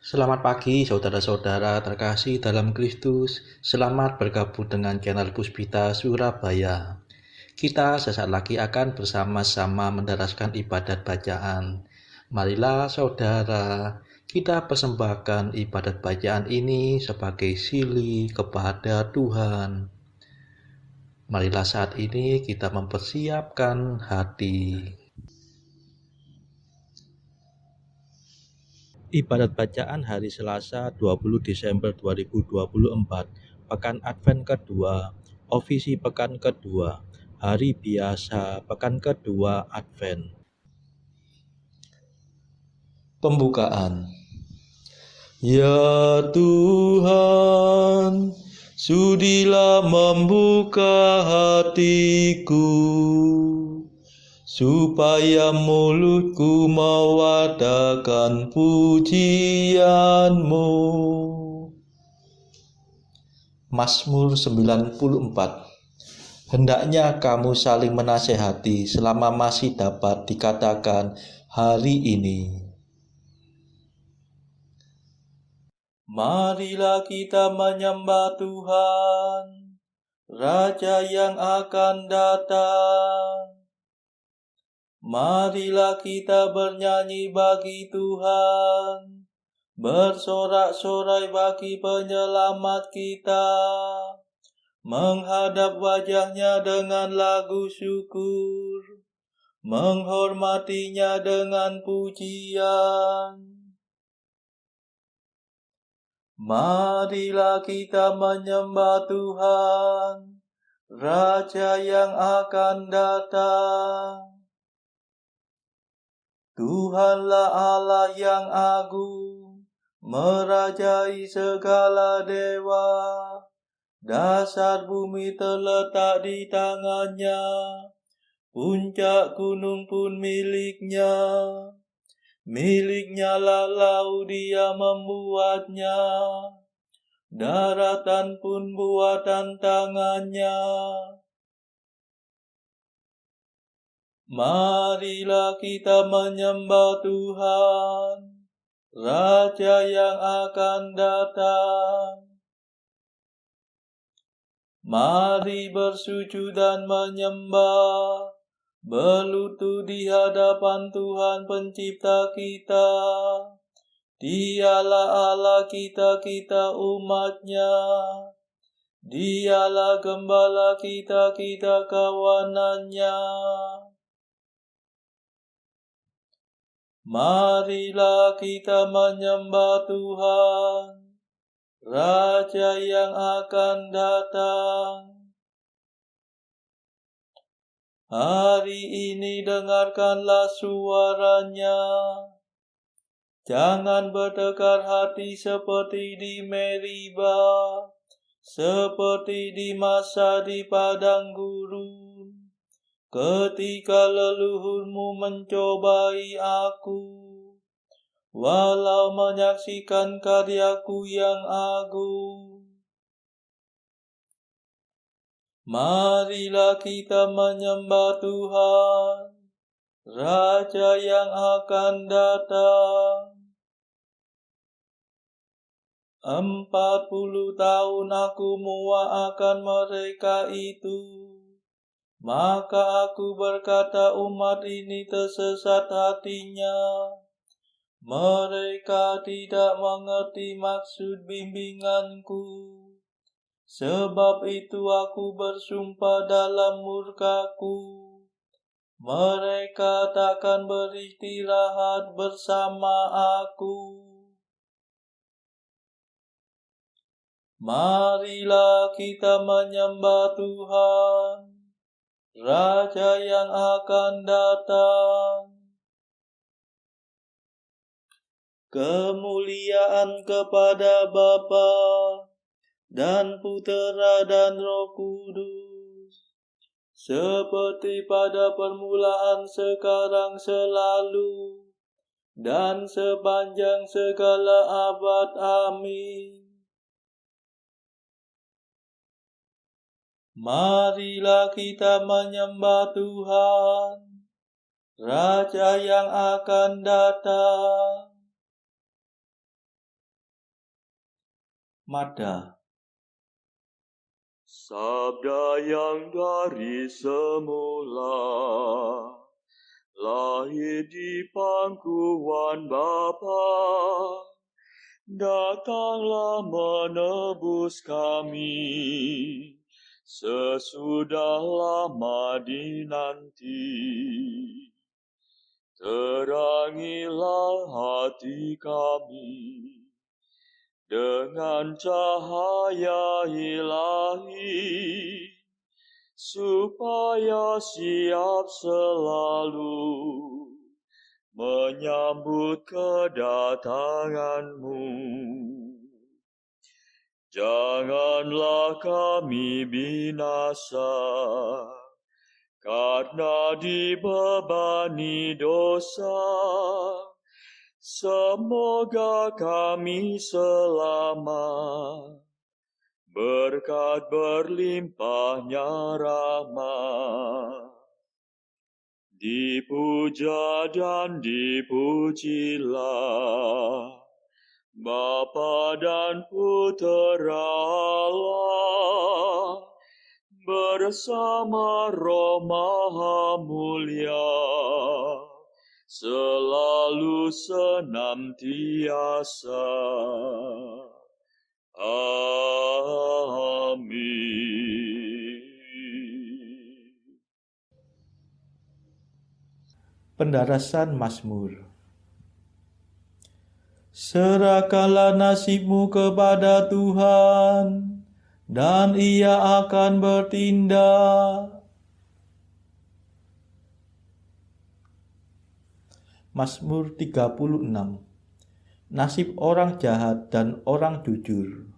Selamat pagi saudara-saudara terkasih dalam Kristus. Selamat bergabung dengan channel Puspita Surabaya. Kita sesaat lagi akan bersama-sama mendaraskan ibadat bacaan. Marilah saudara, kita persembahkan ibadat bacaan ini sebagai sili kepada Tuhan. Marilah saat ini kita mempersiapkan hati. Ibadat bacaan hari Selasa 20 Desember 2024, Pekan Advent kedua, Ofisi Pekan kedua, Hari Biasa Pekan kedua Advent. Pembukaan. Ya Tuhan, sudilah membuka hatiku, supaya mulutku mewadakan pujian-Mu. Mazmur 94. Hendaknya kamu saling menasehati selama masih dapat dikatakan hari ini. Marilah kita menyembah Tuhan, Raja yang akan datang. Marilah kita bernyanyi bagi Tuhan, bersorak-sorai bagi penyelamat kita, menghadap wajahnya dengan lagu syukur, menghormatinya dengan pujian. Marilah kita menyembah Tuhan, Raja yang akan datang. Tuhanlah Allah yang agung, merajai segala dewa. Dasar bumi terletak di tangannya, puncak gunung pun miliknya. Miliknya lah laut dia membuatnya, daratan pun buatan tangannya. Marilah kita menyembah Tuhan, Raja yang akan datang. Mari bersujud dan menyembah, berlutut di hadapan Tuhan pencipta kita. Dialah Allah kita umatnya. Dialah gembala kita kawanannya. Marilah kita menyembah Tuhan, Raja yang akan datang. Hari ini dengarkanlah suaranya. Jangan bertekar hati seperti di Meriba, seperti di masa di padang gurun, ketika leluhurmu mencobai aku, walau menyaksikan karyaku yang agung. Marilah kita menyembah Tuhan, Raja yang akan datang. 40 tahun aku muak akan mereka itu. Maka aku berkata umat ini tersesat hatinya. Mereka tidak mengerti maksud bimbinganku. Sebab itu aku bersumpah dalam murkaku, mereka takkan beristirahat bersama aku. Marilah kita menyembah Tuhan, Raja yang akan datang. Kemuliaan kepada Bapa dan Putera dan Roh Kudus, seperti pada permulaan, sekarang, selalu, dan sepanjang segala abad. Amin. Marilah kita menyembah Tuhan, Raja yang akan datang. Mada. Sabda yang dari semula, lahir di pangkuan Bapa, datanglah menebus kami, sesudah lama dinanti. Terangilah hati kami dengan cahaya ilahi, supaya siap selalu menyambut kedatangan-Mu. Janganlah kami binasa, karena dibebani dosa. Semoga kami selamat, berkat berlimpahnya rahmat. Dipuja dan dipujilah Bapa dan Putera Allah, bersama Roh Maha Mulia, selalu senantiasa. Amin. Pendarasan Mazmur. Serahkanlah nasibmu kepada Tuhan, dan Ia akan bertindak. Mazmur 36. Nasib orang jahat dan orang jujur.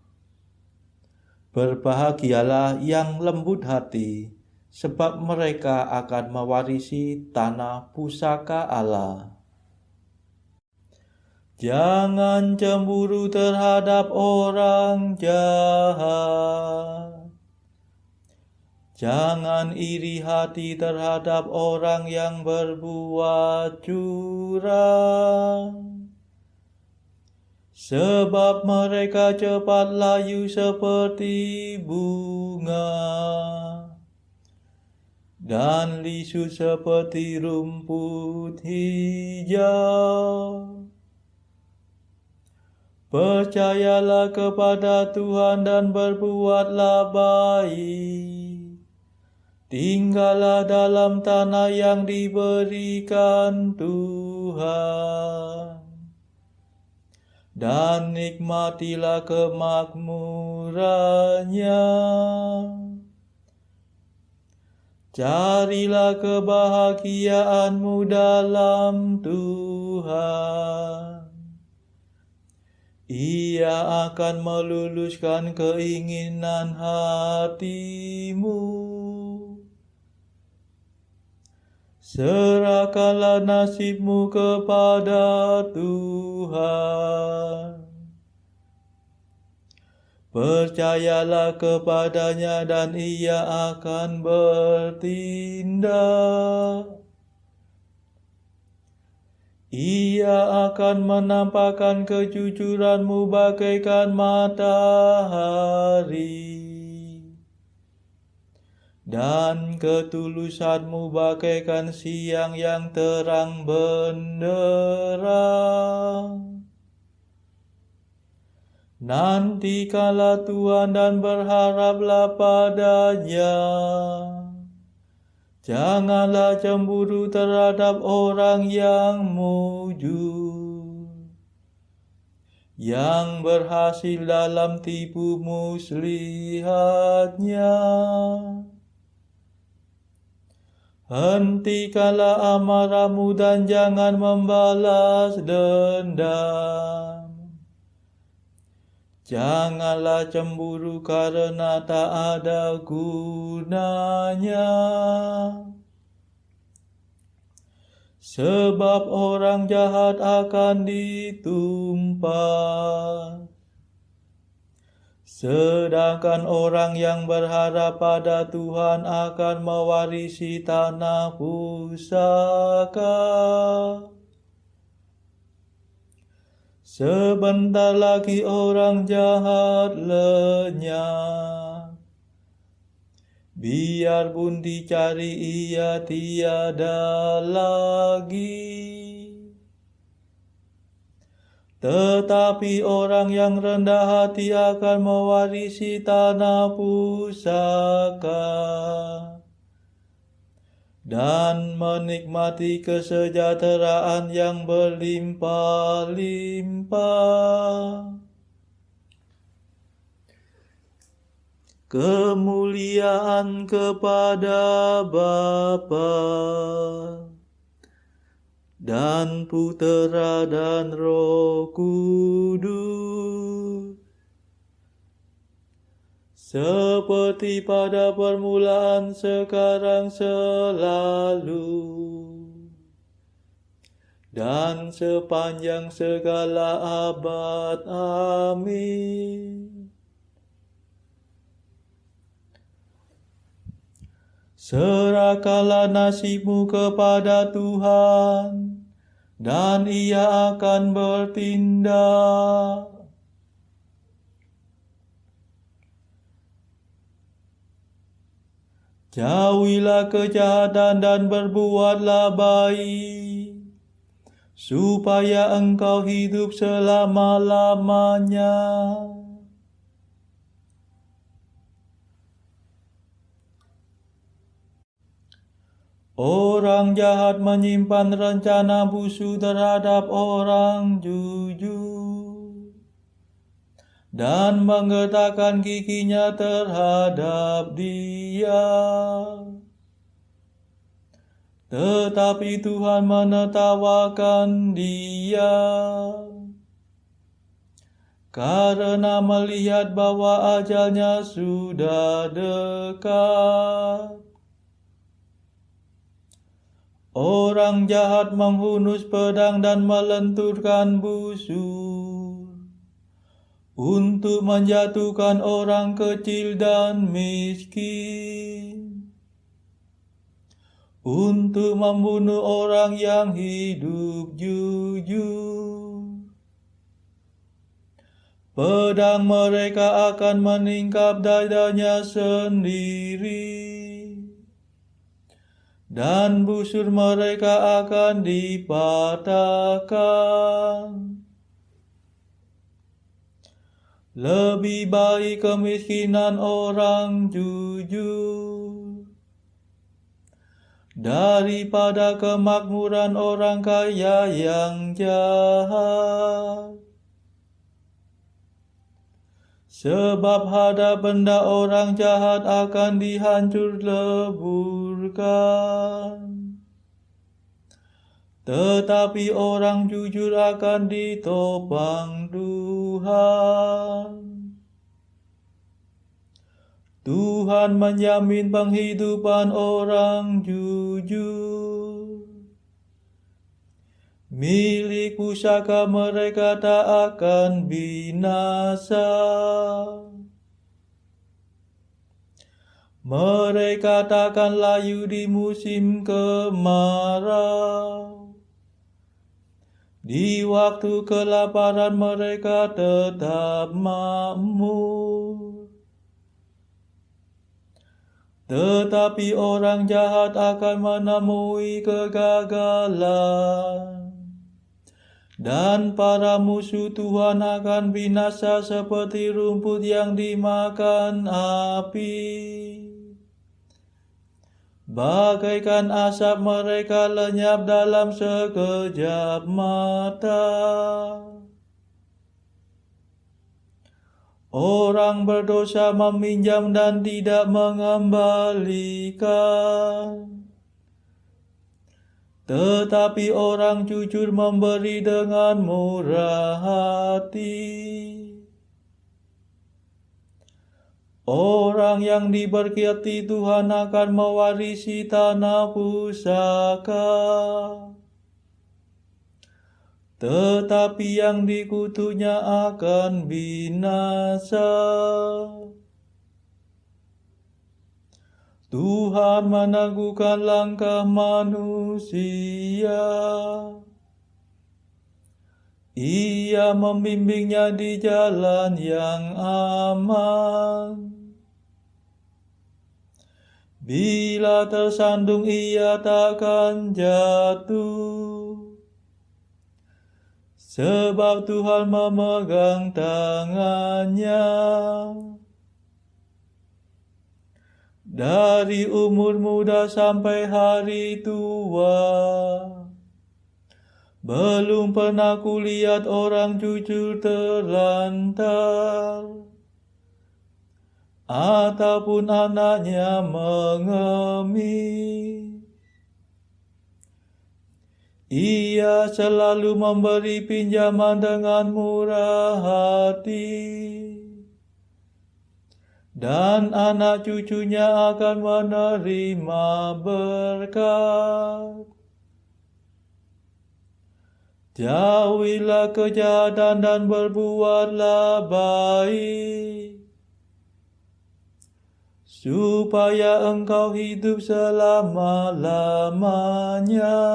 Berbahagialah yang lembut hati, sebab mereka akan mewarisi tanah pusaka Allah. Jangan cemburu terhadap orang jahat. Jangan iri hati terhadap orang yang berbuat curang. Sebab mereka cepat layu seperti bunga, dan lisu seperti rumput hijau. Percayalah kepada Tuhan dan berbuatlah baik. Tinggallah dalam tanah yang diberikan Tuhan, dan nikmatilah kemakmurannya. Carilah kebahagiaanmu dalam Tuhan. Ia akan meluluskan keinginan hatimu. Serahkanlah nasibmu kepada Tuhan. Percayalah kepadanya dan Ia akan bertindak. Ia akan menampakkan kejujuranmu bagaikan matahari, dan ketulusanmu bagaikan siang yang terang benderang. Nantikanlah Tuhan dan berharaplah padanya. Janganlah cemburu terhadap orang yang mujur, yang berhasil dalam tipu muslihatnya. Hentikanlah amarahmu dan jangan membalas dendam. Janganlah cemburu karena tak ada gunanya. Sebab orang jahat akan ditumpas, sedangkan orang yang berharap pada Tuhan akan mewarisi tanah pusaka. Sebentar lagi orang jahat lenyap, biarpun dicari ia tiada lagi. Tetapi orang yang rendah hati akan mewarisi tanah pusaka dan menikmati kesejahteraan yang berlimpah-limpah. Kemuliaan kepada Bapa dan Putera dan Roh Kudus, seperti pada permulaan, sekarang, selalu, dan sepanjang segala abad. Amin. Serahkanlah nasibmu kepada Tuhan, dan Ia akan bertindak. Jauhilah kejahatan dan berbuatlah baik, supaya engkau hidup selama-lamanya. Orang jahat menyimpan rencana busuk terhadap orang jujur dan menggetarkan giginya terhadap dia. Tetapi Tuhan menertawakan dia, karena melihat bahwa ajalnya sudah dekat. Orang jahat menghunus pedang dan melenturkan busur untuk menjatuhkan orang kecil dan miskin, untuk membunuh orang yang hidup jujur. Pedang mereka akan meningkap dadanya sendiri, dan busur mereka akan dipatahkan. Lebih baik kemiskinan orang jujur daripada kemakmuran orang kaya yang jahat. Sebab harta benda orang jahat akan dihancur leburkan, tetapi orang jujur akan ditopang Tuhan. Tuhan menjamin penghidupan orang jujur, milik pusaka mereka tak akan binasa. Mereka takkan layu di musim kemarau. Di waktu kelaparan mereka tetap makmur. Tetapi orang jahat akan menemui kegagalan, dan para musuh Tuhan akan binasa seperti rumput yang dimakan api. Bagaikan asap mereka lenyap dalam sekejap mata. Orang berdosa meminjam dan tidak mengembalikan, tetapi orang jujur memberi dengan murah hati. Orang yang diberkati Tuhan akan mewarisi tanah pusaka, tetapi yang dikutunya akan binasa. Tuhan meneguhkan langkah manusia, Ia membimbingnya di jalan yang aman. Bila tersandung ia takkan jatuh, sebab Tuhan memegang tangannya. Dari umur muda sampai hari tua, belum pernah kulihat orang jujur terlantar, ataupun anaknya mengemis. Ia selalu memberi pinjaman dengan murah hati, dan anak cucunya akan menerima berkat. Jauhilah kejahatan dan berbuatlah baik, supaya engkau hidup selama-lamanya.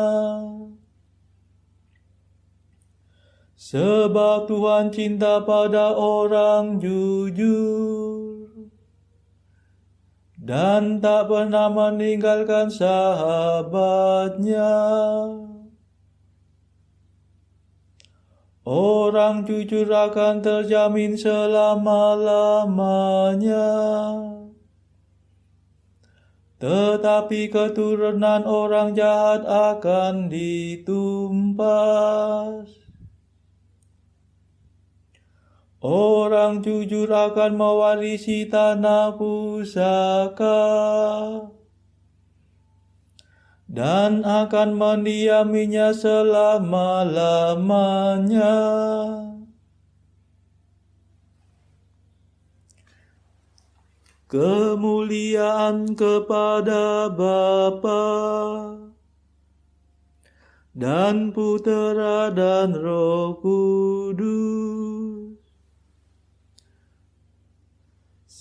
Sebab Tuhan cinta pada orang jujur, dan tak pernah meninggalkan sahabatnya. Orang jujur akan terjamin selama-lamanya, tetapi keturunan orang jahat akan ditumpas. Orang jujur akan mewarisi tanah pusaka, dan akan mendiaminya selama-lamanya. Kemuliaan kepada Bapa dan Putera dan Roh Kudus,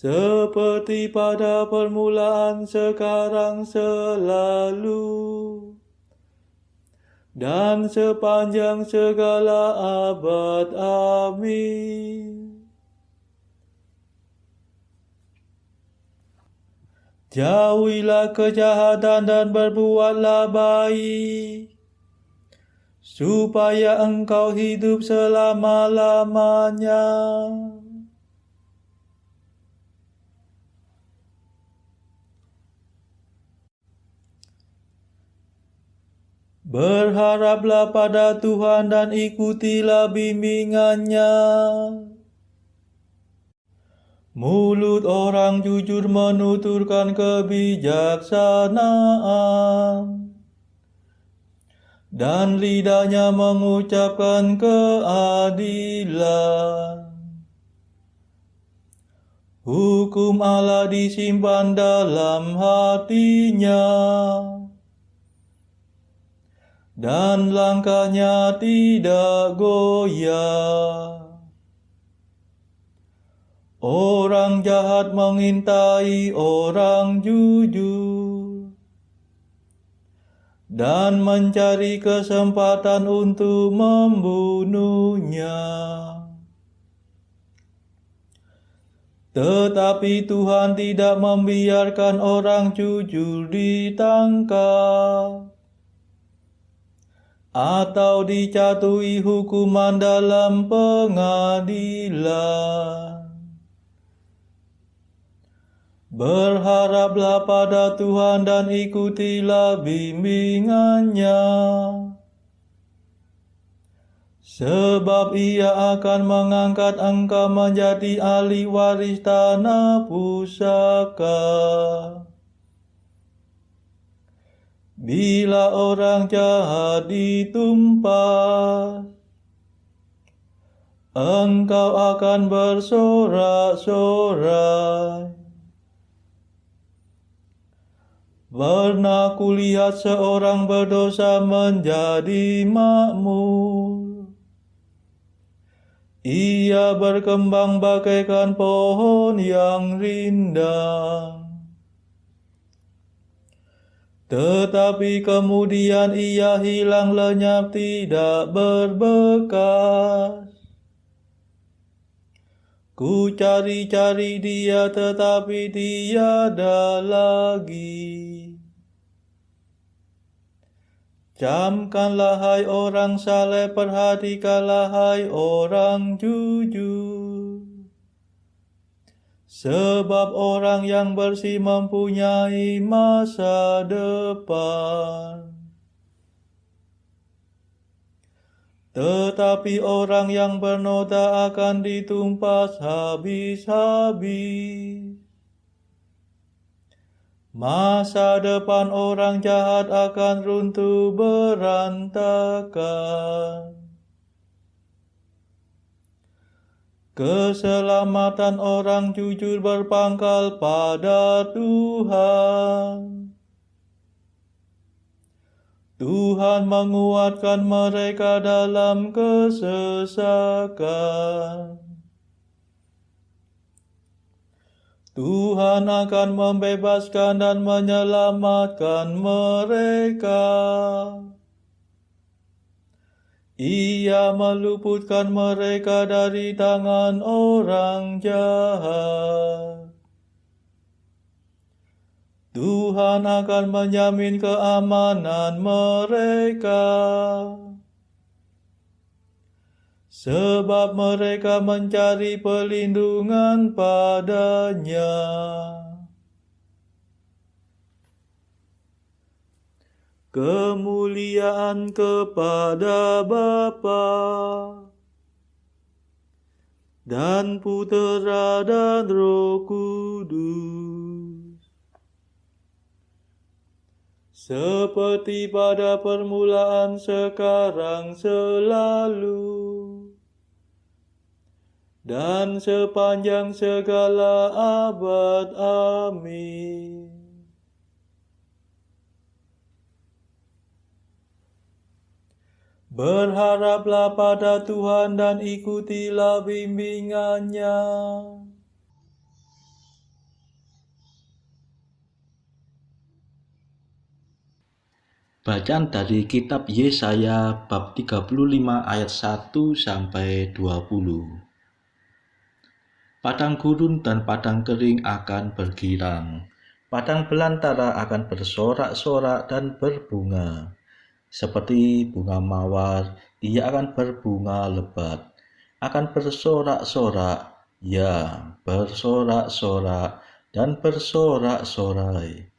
seperti pada permulaan, sekarang, selalu, dan sepanjang segala abad. Amin. Jauhilah kejahatan dan berbuatlah baik, supaya engkau hidup selama-lamanya. Berharaplah pada Tuhan dan ikutilah bimbingannya. Mulut orang jujur menuturkan kebijaksanaan, dan lidahnya mengucapkan keadilan. Hukum Allah disimpan dalam hatinya, dan langkahnya tidak goyah. Orang jahat mengintai orang jujur, dan mencari kesempatan untuk membunuhnya. Tetapi Tuhan tidak membiarkan orang jujur ditangkap, atau dijatuhi hukuman dalam pengadilan. Berharaplah pada Tuhan dan ikutilah bimbingannya, sebab Ia akan mengangkat engkau menjadi ahli waris tanah pusaka. Bila orang jahat ditumpas, engkau akan bersorak-sorai. Pernah kulihat seorang berdosa menjadi makmur. Ia berkembang bagaikan pohon yang rindang. Tetapi kemudian ia hilang lenyap, tidak berbekas. Ku cari-cari dia tetapi tiada lagi. Camkanlah hai orang saleh, perhatikanlah hai orang jujur. Sebab orang yang bersih mempunyai masa depan. Tetapi orang yang bernoda akan ditumpas habis-habis. Masa depan orang jahat akan runtuh berantakan. Keselamatan orang jujur berpangkal pada Tuhan. Tuhan menguatkan mereka dalam kesesakan. Tuhan akan membebaskan dan menyelamatkan mereka. Ia meluputkan mereka dari tangan orang jahat. Tuhan akan menjamin keamanan mereka. Sebab mereka mencari perlindungan padanya. Kemuliaan kepada Bapa dan Putera dan Roh Kudus, seperti pada permulaan, sekarang, selalu, dan sepanjang segala abad. Amin. Berharaplah pada Tuhan dan ikutilah bimbingannya. Bacaan dari kitab Yesaya bab 35 ayat 1 sampai 20. Padang gurun dan padang kering akan bergirang. Padang belantara akan bersorak-sorak dan berbunga. Seperti bunga mawar, ia akan berbunga lebat, akan bersorak-sorak, ya, bersorak-sorak dan bersorak-sorai.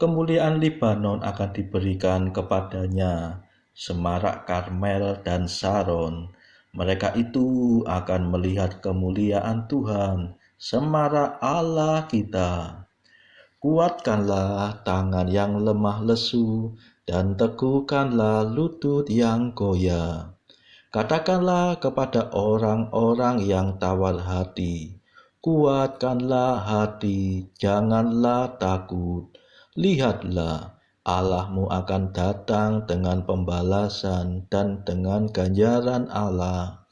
Kemuliaan Libanon akan diberikan kepadanya, semarak Karmel dan Saron. Mereka itu akan melihat kemuliaan Tuhan, semarak Allah kita. Kuatkanlah tangan yang lemah lesu, dan teguhkanlah lutut yang goyah. Katakanlah kepada orang-orang yang tawar hati, kuatkanlah hati, janganlah takut. Lihatlah, Allahmu akan datang dengan pembalasan dan dengan ganjaran Allah.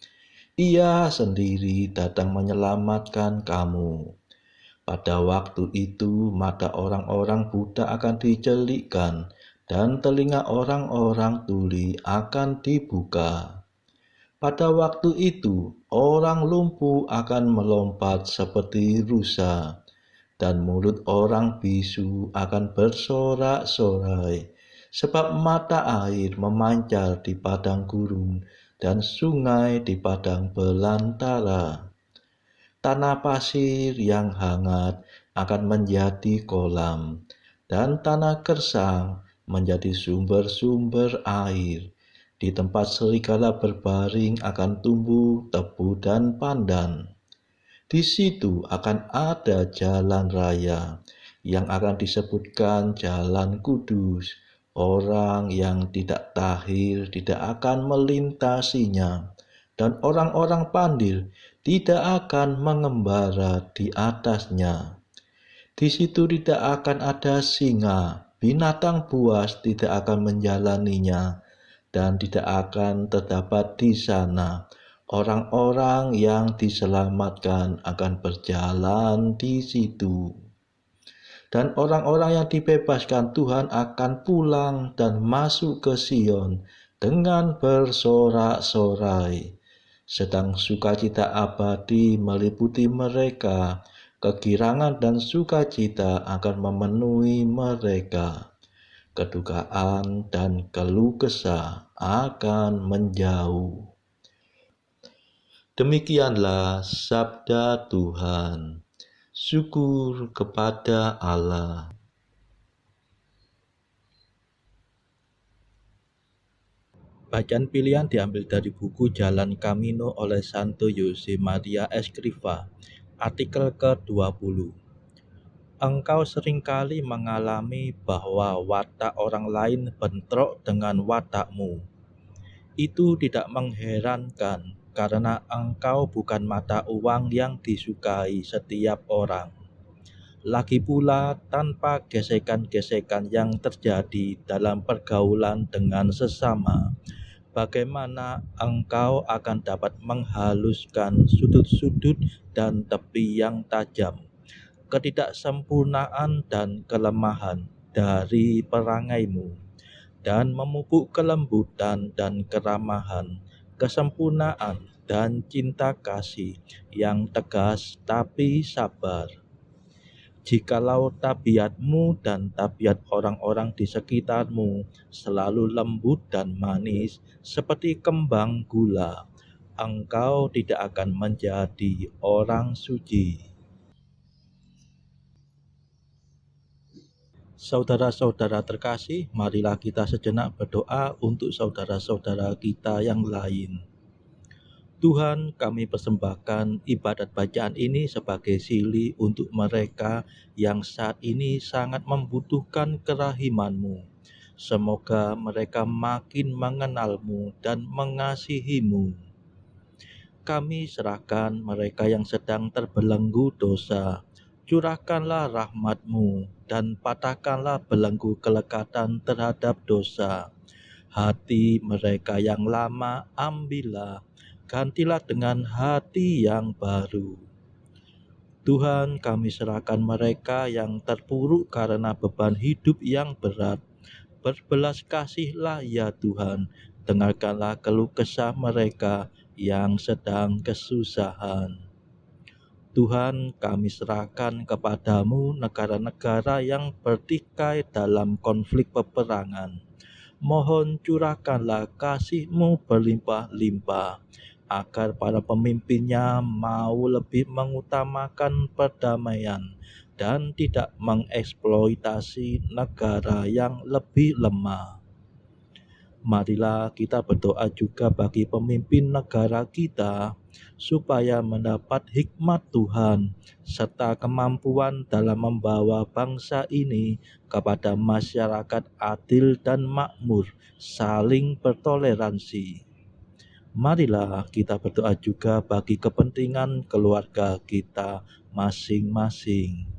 Ia sendiri datang menyelamatkan kamu. Pada waktu itu mata orang-orang buta akan dicelikkan dan telinga orang-orang tuli akan dibuka. Pada waktu itu orang lumpuh akan melompat seperti rusa dan mulut orang bisu akan bersorak-sorai, sebab mata air memancar di padang gurun dan sungai di padang belantara. Tanah pasir yang hangat akan menjadi kolam, dan tanah gersang menjadi sumber-sumber air. Di tempat serigala berbaring akan tumbuh tebu dan pandan. Di situ akan ada jalan raya yang akan disebutkan jalan kudus. Orang yang tidak tahir tidak akan melintasinya, dan orang-orang pandil tidak akan mengembara di atasnya. Di situ tidak akan ada singa, binatang buas tidak akan menjalaninya, dan tidak akan terdapat di sana. Orang-orang yang diselamatkan akan berjalan di situ. Dan orang-orang yang dibebaskan Tuhan akan pulang dan masuk ke Sion dengan bersorak-sorai. Sedang sukacita abadi meliputi mereka, kegirangan dan sukacita akan memenuhi mereka. Kedukaan dan keluh kesah akan menjauh. Demikianlah sabda Tuhan. Syukur kepada Allah. Bacaan pilihan diambil dari buku Jalan Camino oleh Santo Jose Maria Escrivá, artikel ke-20. Engkau seringkali mengalami bahwa watak orang lain bentrok dengan watakmu. Itu tidak mengherankan karena engkau bukan mata uang yang disukai setiap orang. Lagi pula, tanpa gesekan-gesekan yang terjadi dalam pergaulan dengan sesama, bagaimana engkau akan dapat menghaluskan sudut-sudut dan tepi yang tajam, ketidaksempurnaan dan kelemahan dari perangaimu, dan memupuk kelembutan dan keramahan, kesempurnaan dan cinta kasih yang tegas tapi sabar. Jikalau tabiatmu dan tabiat orang-orang di sekitarmu selalu lembut dan manis seperti kembang gula, engkau tidak akan menjadi orang suci. Saudara-saudara terkasih, marilah kita sejenak berdoa untuk saudara-saudara kita yang lain. Tuhan, kami persembahkan ibadat bacaan ini sebagai sili untuk mereka yang saat ini sangat membutuhkan kerahiman-Mu. Semoga mereka makin mengenal-Mu dan mengasihi-Mu. Kami serahkan mereka yang sedang terbelenggu dosa. Curahkanlah rahmat-Mu dan patahkanlah belenggu kelekatan terhadap dosa. Hati mereka yang lama ambillah, gantilah dengan hati yang baru. Tuhan, kami serahkan mereka yang terpuruk karena beban hidup yang berat. Berbelas kasihlah ya Tuhan, dengarkanlah keluh kesah mereka yang sedang kesusahan. Tuhan, kami serahkan kepadamu negara-negara yang bertikai dalam konflik peperangan. Mohon curahkanlah kasih-Mu berlimpah-limpah, agar para pemimpinnya mau lebih mengutamakan perdamaian dan tidak mengeksploitasi negara yang lebih lemah. Marilah kita berdoa juga bagi pemimpin negara kita, supaya mendapat hikmat Tuhan serta kemampuan dalam membawa bangsa ini kepada masyarakat adil dan makmur, saling bertoleransi. Marilah kita berdoa juga bagi kepentingan keluarga kita masing-masing.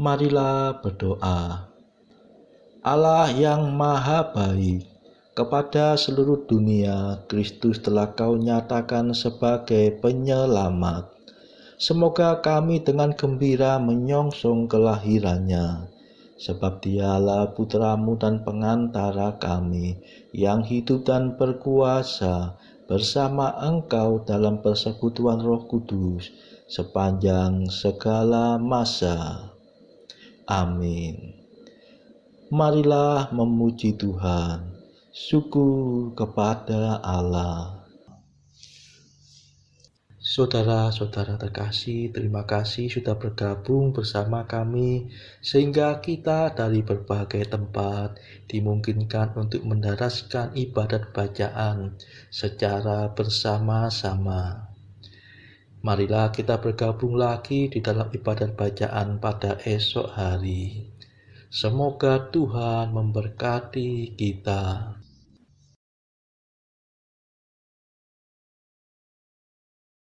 Marilah berdoa. Allah yang maha baik, kepada seluruh dunia Kristus telah Kau nyatakan sebagai penyelamat. Semoga kami dengan gembira menyongsong kelahirannya, sebab Dialah Putra-Mu dan pengantara kami, yang hidup dan berkuasa bersama Engkau dalam persekutuan Roh Kudus, sepanjang segala masa. Amin. Marilah memuji Tuhan. Syukur kepada Allah. Saudara-saudara terkasih, terima kasih sudah bergabung bersama kami sehingga kita dari berbagai tempat dimungkinkan untuk mendaraskan ibadat bacaan secara bersama-sama. Marilah kita bergabung lagi di dalam ibadat bacaan pada esok hari. Semoga Tuhan memberkati kita.